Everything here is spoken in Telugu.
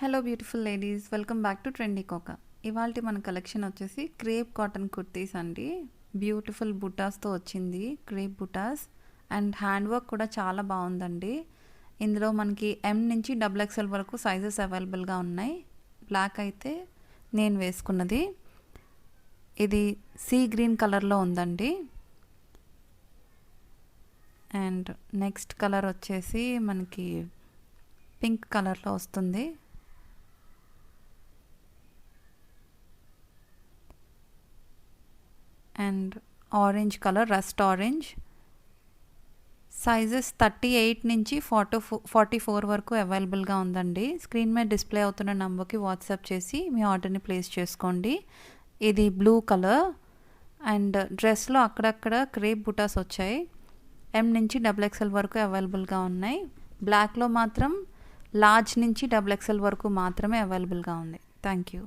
Hello beautiful ladies, welcome back to trendy కోకా. ఇవాళ మన కలెక్షన్ వచ్చేసి క్రేప్ కాటన్ కుర్తీస్ అండి. బ్యూటిఫుల్ బుటాస్తో వచ్చింది, క్రేప్ బుటాస్ అండ్ హ్యాండ్ వర్క్ కూడా చాలా బాగుందండి. ఇందులో మనకి ఎం నుంచి XXL వరకు సైజెస్ అవైలబుల్గా ఉన్నాయి. బ్లాక్ అయితే నేను వేసుకున్నది, ఇది సీ గ్రీన్ కలర్లో ఉందండి. అండ్ నెక్స్ట్ కలర్ వచ్చేసి మనకి పింక్ కలర్లో వస్తుంది. And orange colour, rust orange. Sizes 38 నుంచి 44 వరకు అవైలబుల్గా ఉందండి. స్క్రీన్ మీద డిస్ప్లే అవుతున్న నంబర్కి వాట్సాప్ చేసి మీ ఆర్డర్ని ప్లేస్ చేసుకోండి. ఇది బ్లూ కలర్ అండ్ డ్రెస్లో అక్కడక్కడ క్రేప్ బుటాస్ వచ్చాయి. ఎం నుంచి XXL వరకు అవైలబుల్గా ఉన్నాయి. బ్లాక్లో మాత్రం లార్జ్ నుంచి XXL వరకు మాత్రమే అవైలబుల్గా ఉంది. Thank you.